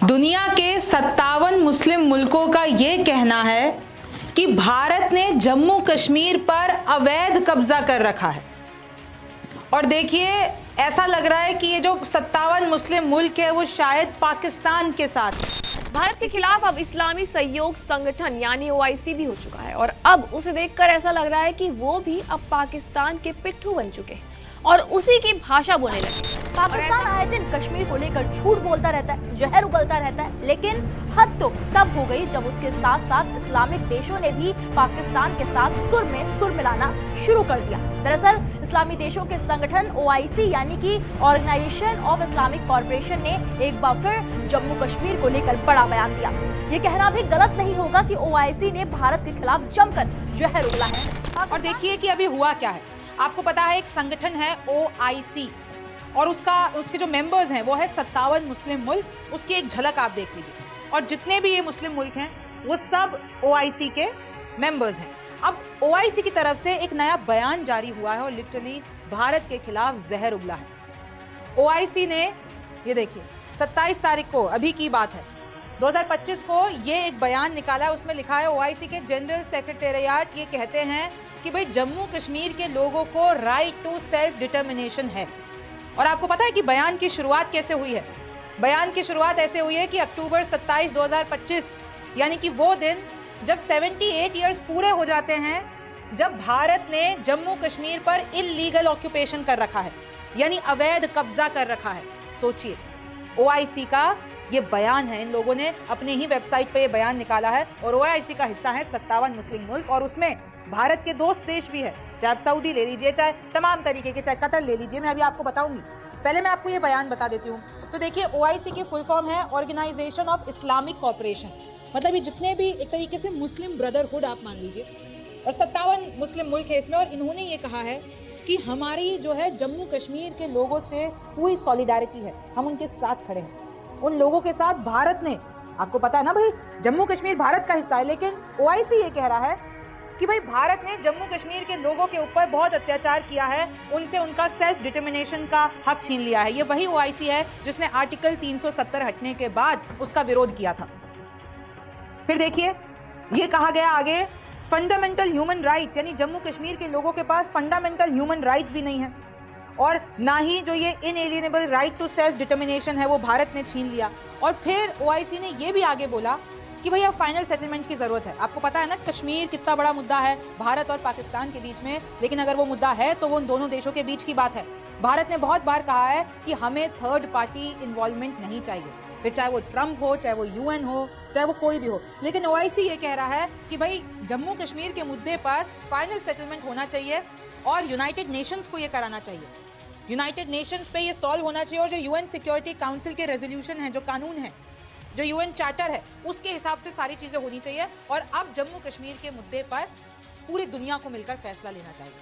दुनिया के 57 मुस्लिम मुल्कों का ये कहना है कि भारत ने जम्मू कश्मीर पर अवैध कब्जा कर रखा है। और देखिए, ऐसा लग रहा है कि ये जो 57 मुस्लिम मुल्क है वो शायद पाकिस्तान के साथ है। भारत के खिलाफ अब इस्लामी सहयोग संगठन यानी ओआईसी भी हो चुका है और अब उसे देखकर ऐसा लग रहा है कि वो भी अब पाकिस्तान के पिट्ठू बन चुके हैं और उसी की भाषा बोलने लगे। पाकिस्तान आए दिन कश्मीर को लेकर झूठ बोलता रहता है, जहर उगलता रहता है, लेकिन हद तो तब हो गई जब उसके साथ साथ इस्लामिक देशों ने भी पाकिस्तान के साथ सुर में सुर मिलाना शुरू कर दिया। दरअसल इस्लामी देशों के संगठन ओआईसी यानी कि ऑर्गेनाइजेशन ऑफ इस्लामिक कॉर्पोरेशन ने एक बार फिर जम्मू कश्मीर को लेकर बड़ा बयान दिया। ये कहना भी गलत नहीं होगा कि ओआईसी ने भारत के खिलाफ जमकर जहर उगला है। और देखिए कि अभी हुआ क्या है। आपको पता है एक संगठन है ओआईसी और उसके जो मेंबर्स हैं वो है 57 मुस्लिम मुल्क। उसकी एक झलक आप देख लीजिए। और जितने भी ये मुस्लिम मुल्क हैं वो सब ओआईसी के मेंबर्स हैं। अब ओआईसी की तरफ से एक नया बयान जारी हुआ है और लिटरली भारत के खिलाफ जहर उगला है। ओआईसी ने, ये देखिए, 27 तारीख को, अभी की बात है, 2025 को ये एक बयान निकाला है। उसमें लिखा है ओआईसी के जनरल सेक्रेटेरिएट ये कहते हैं कि भाई जम्मू कश्मीर के लोगों को राइट टू सेल्फ डिटर्मिनेशन है। और आपको पता है कि बयान की शुरुआत कैसे हुई है? बयान की शुरुआत ऐसे हुई है कि अक्टूबर 27, 2025 यानी कि वो दिन जब 78 ईयर्स पूरे हो जाते हैं जब भारत ने जम्मू कश्मीर पर इल्लीगल ऑक्यूपेशन कर रखा है, यानी अवैध कब्जा कर रखा है। सोचिए, ओआईसी का ये बयान है। इन लोगों ने अपने ही वेबसाइट पे ये बयान निकाला है और ओआईसी का हिस्सा है 57 मुस्लिम मुल्क और उसमें भारत के दोस्त देश भी है। चाहे आप सऊदी ले लीजिए, चाहे तमाम तरीके के, चाहे कतर ले लीजिए। मैं अभी आपको बताऊंगी। पहले मैं आपको ये बयान बता देती हूँ। तो देखिए, ओआईसी की फुल फॉर्म है ऑर्गेनाइजेशन ऑफ इस्लामिक कॉर्पोरेशन। मतलब ये जितने भी एक तरीके से मुस्लिम ब्रदरहुड आप मान लीजिए, और 57 मुस्लिम मुल्क है इसमें। और इन्होंने ये कहा है कि हमारी जो है जम्मू कश्मीर के लोगों से पूरी सॉलिडारिटी है, हम उनके साथ खड़े हैं। उन लोगों के साथ भारत ने, आपको पता है ना भाई, जम्मू कश्मीर भारत का हिस्सा है, लेकिन ओआईसी ये कह रहा है कि भाई भारत ने जम्मू कश्मीर के लोगों के ऊपर बहुत अत्याचार किया है, उनसे उनका सेल्फ डिटर्मिनेशन का हक छीन लिया है। ये वही ओआईसी है जिसने आर्टिकल 370 हटने के बाद उसका विरोध किया था। फिर देखिए, ये कहा गया आगे, फंडामेंटल ह्यूमन राइट्स, यानी जम्मू कश्मीर के लोगों के पास फंडामेंटल ह्यूमन राइट्स भी नहीं है और ना ही जो ये इनएलिएनेबल राइट टू सेल्फ डिटर्मिनेशन है वो भारत ने छीन लिया। और फिर ओआईसी ने ये भी आगे बोला कि भैया फाइनल सेटलमेंट की जरूरत है। आपको पता है ना कश्मीर कितना बड़ा मुद्दा है भारत और पाकिस्तान के बीच में, लेकिन अगर वो मुद्दा है तो वो उन दोनों देशों के बीच की बात है। भारत ने बहुत बार कहा है कि हमें थर्ड पार्टी इन्वॉल्वमेंट नहीं चाहिए, फिर चाहे वो ट्रंप हो, चाहे वो यूएन हो, चाहे वो कोई भी हो। लेकिन ओआईसी ये कह रहा है कि भाई जम्मू कश्मीर के मुद्दे पर फाइनल सेटलमेंट होना चाहिए और यूनाइटेड नेशंस को ये कराना चाहिए। यूनाइटेड नेशंस पे ये सॉल्व होना चाहिए और जो यूएन सिक्योरिटी काउंसिल के रेजोल्यूशन है, जो कानून है, जो यूएन चार्टर है, उसके हिसाब से सारी चीजें होनी चाहिए। और अब जम्मू कश्मीर के मुद्दे पर पूरी दुनिया को मिलकर फैसला लेना चाहिए।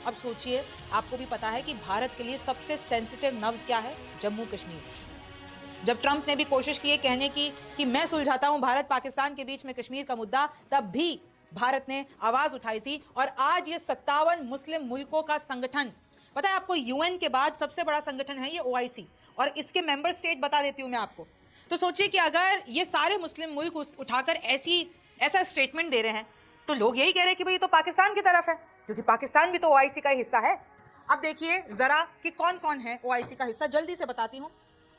अब सोचिए, आपको भी पता है कि भारत के लिए सबसे सेंसिटिव नब्ज क्या है? जम्मू कश्मीर। जब ट्रंप ने भी कोशिश की है कहने की कि मैं सुलझाता हूं भारत पाकिस्तान के बीच में कश्मीर का मुद्दा, तब भी भारत ने आवाज उठाई थी। और आज ये 57 मुस्लिम मुल्कों का संगठन, पता है आपको, यूएन के बाद सबसे बड़ा संगठन है ये ओआईसी, और इसके मेंबर स्टेट बता देती हूं मैं आपको। तो सोचिए कि अगर ये सारे मुस्लिम मुल्क उठाकर ऐसा स्टेटमेंट दे रहे हैं तो लोग यही कह रहे हैं कि भाई ये तो पाकिस्तान की तरफ है, क्योंकि पाकिस्तान भी तो ओआईसी का हिस्सा है। अब देखिए जरा कि कौन कौन है ओआईसी का हिस्सा, जल्दी से बताती हूँ।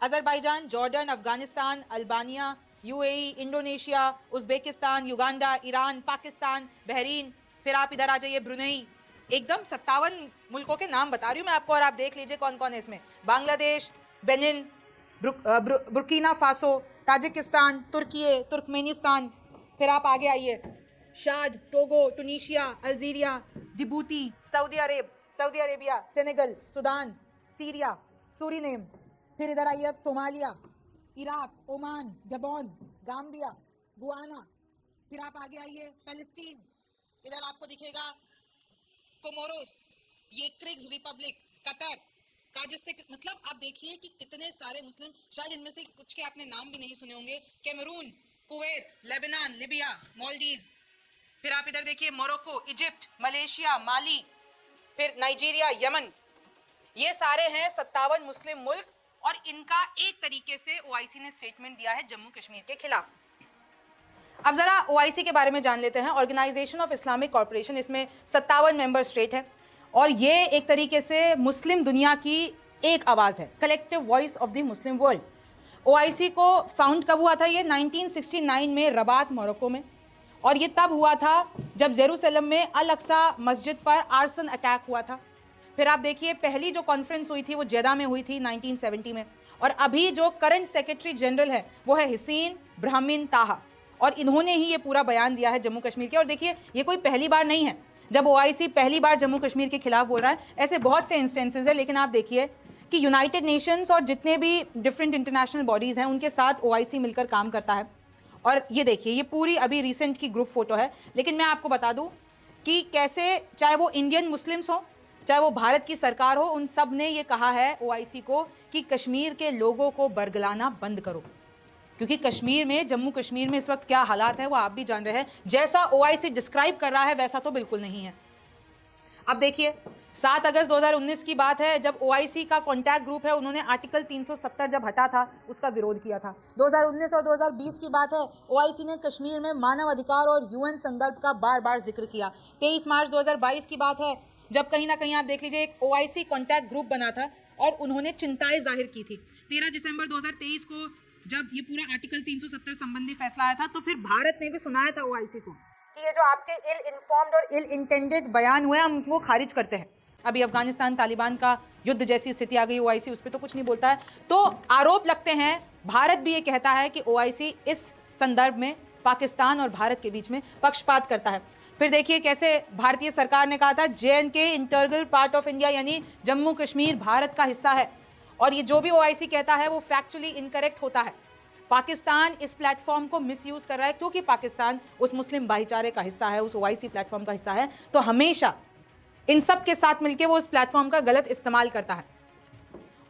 Azerbaijan, Jordan, Afghanistan, Albania, UAE, Indonesia, Uzbekistan, Uganda, Iran, Pakistan, Bahrain. फिर आप इधर आ जाइए, ब्रुनेई। एकदम 57 मुल्कों के नाम बता रही हूँ मैं आपको और आप देख लीजिए कौन कौन है इसमें। Bangladesh, Benin, Burkina Faso, Tajikistan, तुर्की, तुर्कमेनिस्तान। फिर आप आगे आइए, शाद, Togo, Tunisia, Algeria, Djibouti, Saudi Arabia, Senegal, Sudan, Syria, Suriname. फिर इधर आइए अब, Somalia, Iraq, Oman, Gabon, Gambia, Guyana. फिर आप आगे आइए, पैलेस्टीन। इधर आपको दिखेगा कोमोरोस, ये क्रिग्स रिपब्लिक, कतर, काजिस्तान। मतलब आप देखिए कि कितने सारे मुस्लिम, शायद इनमें से कुछ के आपने नाम भी नहीं सुने होंगे। Cameroon, Kuwait, Lebanon, Libya, Maldives. फिर आप इधर देखिए, मोरक्को, इजिप्ट, मलेशिया, माली, फिर नाइजीरिया, यमन। ये सारे हैं 57 मुस्लिम मुल्क और इनका एक तरीके से ओआईसी ने स्टेटमेंट दिया है जम्मू कश्मीर के खिलाफ। अब जरा ओआईसी के बारे में जान लेते हैं। ऑर्गेनाइजेशन ऑफ इस्लामिक कॉर्पोरेशन, इसमें 57 मेंबर स्टेट है और ये एक तरीके से मुस्लिम दुनिया की एक आवाज़ है, collective voice of the Muslim world. OIC को फाउंड कब हुआ था? ये 1969 में रबात, मोरक्को में, और ये तब हुआ था जब जेरूसलम में अल अक्सा मस्जिद पर आर्सन अटैक हुआ था। फिर आप देखिए पहली जो कॉन्फ्रेंस हुई थी वो जेदा में हुई थी 1970 में, और अभी जो करंट सेक्रेटरी जनरल है वो है हुसैन ब्राह्मण ताहा, और इन्होंने ही ये पूरा बयान दिया है जम्मू कश्मीर के। और देखिए ये कोई पहली बार नहीं है जब ओआईसी पहली बार जम्मू कश्मीर के खिलाफ बोल रहा है, ऐसे बहुत से इंस्टेंसेस है। लेकिन आप देखिए कि यूनाइटेड नेशंस और जितने भी डिफरेंट इंटरनेशनल बॉडीज़ हैं उनके साथ ओआईसी मिलकर काम करता है। और ये देखिए ये पूरी अभी रिसेंट की ग्रुप फोटो है। लेकिन मैं आपको बता दूं कि कैसे, चाहे वो इंडियन मुस्लिम्स हो, चाहे वो भारत की सरकार हो, उन सब ने ये कहा है ओआईसी को कि कश्मीर के लोगों को बरगलाना बंद करो, क्योंकि कश्मीर में, जम्मू कश्मीर में इस वक्त क्या हालात है वो आप भी जान रहे हैं। जैसा ओआईसी डिस्क्राइब कर रहा है वैसा तो बिल्कुल नहीं है। अब देखिए 7 अगस्त 2019 की बात है जब ओआईसी का कॉन्टैक्ट ग्रुप है उन्होंने आर्टिकल 370 जब हटा था उसका विरोध किया था। 2019 और 2020 की बात है, ओआईसी ने कश्मीर में मानव अधिकार और यूएन संदर्भ का बार बार जिक्र किया। 23 मार्च 2022 की बात है जब कहीं ना कहीं आप देख लीजिए एक ओआईसी कॉन्टैक्ट ग्रुप बना था और उन्होंने चिंताएं जाहिर की थी। 13 दिसंबर 2023 को जब ये पूरा आर्टिकल 370 संबंधी फैसला आया था तो फिर भारत ने भी सुनाया था ओआईसी को कि ये जो आपके इल इन्फॉर्म्ड और इल इंटेंडेड बयान हुए हम वो खारिज करते हैं। अभी अफगानिस्तान तालिबान का युद्ध जैसी स्थिति आ गई, ओआईसी उस पर तो कुछ नहीं बोलता है। तो आरोप लगते हैं, भारत भी ये कहता है कि ओआईसी इस संदर्भ में पाकिस्तान और भारत के बीच में पक्षपात करता है। फिर देखिए कैसे भारतीय सरकार ने कहा था JNK integral part of India, यानी जम्मू कश्मीर भारत का हिस्सा है, और ये जो भी ओआईसी कहता है वो फैक्चुअली इनकरेक्ट होता है। पाकिस्तान इस प्लेटफॉर्म को मिसयूज कर रहा है क्योंकि पाकिस्तान उस मुस्लिम भाईचारे का हिस्सा है, उस ओआईसी प्लेटफॉर्म का हिस्सा है, तो हमेशा इन सब के साथ मिलकर वो उस प्लेटफॉर्म का गलत इस्तेमाल करता है।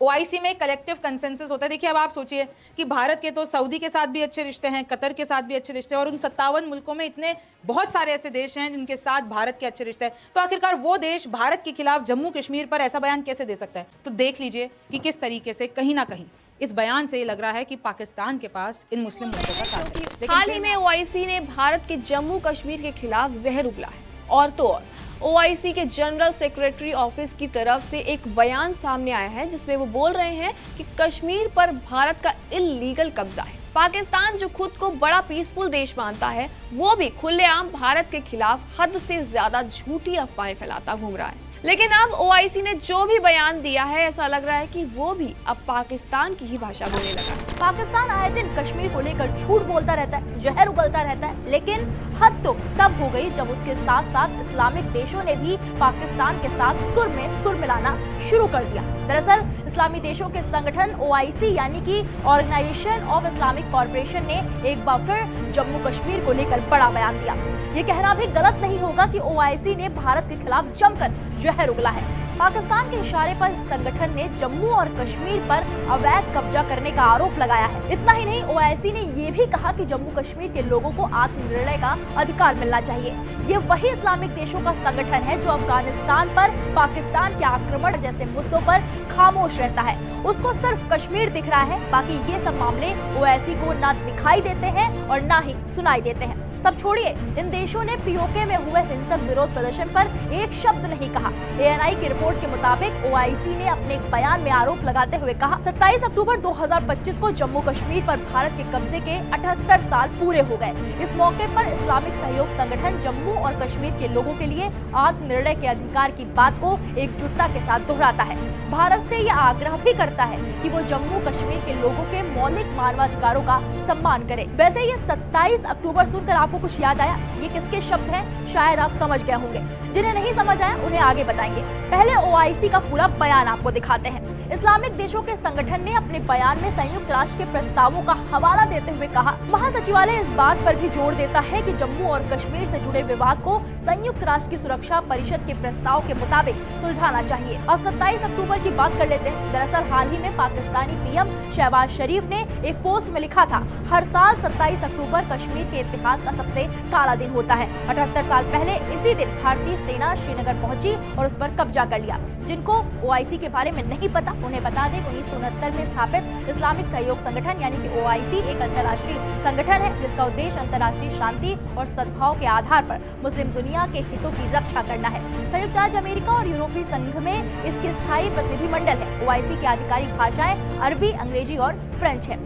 ओआईसी में कलेक्टिव कंसेंसस होता है। देखिए अब आप सोचिए कि भारत के तो सऊदी के साथ भी अच्छे रिश्ते हैं, कतर के साथ भी अच्छे रिश्ते हैं, और उन 57 मुल्कों में इतने बहुत सारे ऐसे देश हैं जिनके साथ भारत के अच्छे रिश्ते हैं। तो आखिरकार वो देश भारत के खिलाफ जम्मू कश्मीर पर ऐसा बयान कैसे दे सकता है? तो देख लीजिए कि किस तरीके से कहीं ना कहीं इस बयान से लग रहा है कि पाकिस्तान के पास इन मुस्लिम मुल्कों का साथ है। हाल ही में ओआईसी ने भारत के जम्मू कश्मीर के खिलाफ जहर उगला है, और तो और ओआईसी के जनरल सेक्रेटरी ऑफिस की तरफ से एक बयान सामने आया है जिसमें वो बोल रहे हैं कि कश्मीर पर भारत का इल्लीगल कब्जा है। पाकिस्तान जो खुद को बड़ा पीसफुल देश मानता है वो भी खुलेआम भारत के खिलाफ हद से ज्यादा झूठी अफवाहें फैलाता घूम रहा है। लेकिन अब ओआईसी ने जो भी बयान दिया है ऐसा लग रहा है कि वो भी अब पाकिस्तान की ही भाषा बोलने लगा है। पाकिस्तान आए दिन कश्मीर को लेकर झूठ बोलता रहता है, जहर उगलता रहता है, लेकिन हद तो तब हो गई जब उसके साथ साथ इस्लामिक देशों ने भी पाकिस्तान के साथ सुर में सुर मिलाना शुरू कर दिया। दरअसल इस्लामी देशों के संगठन ओआईसी यानी कि ऑर्गेनाइजेशन ऑफ इस्लामिक कॉर्पोरेशन ने एक बार फिर जम्मू कश्मीर को लेकर बड़ा बयान दिया। ये कहना भी गलत नहीं होगा कि ओआईसी ने भारत के खिलाफ जमकर जहर उगला है। पाकिस्तान के इशारे पर संगठन ने जम्मू और कश्मीर पर अवैध कब्जा करने का आरोप लगाया है। इतना ही नहीं, ओआईसी ने ये भी कहा कि जम्मू कश्मीर के लोगों को आत्मनिर्णय का अधिकार मिलना चाहिए। ये वही इस्लामिक देशों का संगठन है जो अफगानिस्तान पर पाकिस्तान के आक्रमण जैसे मुद्दों पर खामोश रहता है। उसको सिर्फ कश्मीर दिख रहा है, बाकी ये सब मामले ओआईसी को ना दिखाई देते हैं और ना ही सुनाई देते हैं। सब छोड़िए, इन देशों ने पीओके में हुए हिंसक विरोध प्रदर्शन पर एक शब्द नहीं कहा। एएनआई की रिपोर्ट के मुताबिक ओआईसी ने अपने एक बयान में आरोप लगाते हुए कहा 27 अक्टूबर 2025 को जम्मू कश्मीर पर भारत के कब्जे के 78 साल पूरे हो गए। इस मौके पर इस्लामिक सहयोग संगठन जम्मू और कश्मीर के लोगों के लिए आत्मनिर्णय के अधिकार की बात को एकजुटता के साथ दोहराता है। भारत से यह आग्रह भी करता है कि वो जम्मू कश्मीर के लोगों के मौलिक मानवाधिकारों का सम्मान करे। वैसे ये 27 अक्टूबर सुनकर आपको कुछ याद आया? ये किसके शब्द हैं? शायद आप समझ गए होंगे। जिन्हें नहीं समझ आया उन्हें आगे बताएंगे। पहले ओआईसी का पूरा बयान आपको दिखाते हैं। इस्लामिक देशों के संगठन ने अपने बयान में संयुक्त राष्ट्र के प्रस्तावों का हवाला देते हुए कहा, महासचिवालय इस बात पर भी जोर देता है कि जम्मू और कश्मीर से जुड़े विवाद को संयुक्त राष्ट्र की सुरक्षा परिषद के प्रस्ताव के मुताबिक सुलझाना चाहिए। अब 27 अक्टूबर की बात कर लेते हैं। दरअसल हाल ही में पाकिस्तानी पीएम शहबाज शरीफ ने एक पोस्ट में लिखा था, हर साल 27 अक्टूबर कश्मीर के इतिहास का सबसे काला दिन होता है। 78 साल पहले इसी दिन भारतीय सेना श्रीनगर पहुंची और उस पर कब्जा कर लिया। जिनको OIC के बारे में नहीं पता, उन्हें बता दें 1969 में स्थापित इस्लामिक सहयोग संगठन यानी कि OIC एक अंतर्राष्ट्रीय संगठन है जिसका उद्देश्य अंतर्राष्ट्रीय शांति और सद्भाव के आधार पर मुस्लिम दुनिया के हितों की रक्षा करना है। संयुक्त राज्य अमेरिका और यूरोपीय संघ में इसके स्थायी प्रतिनिधिमंडल है। OIC की आधिकारिक भाषाएं अरबी, अंग्रेजी और फ्रेंच है।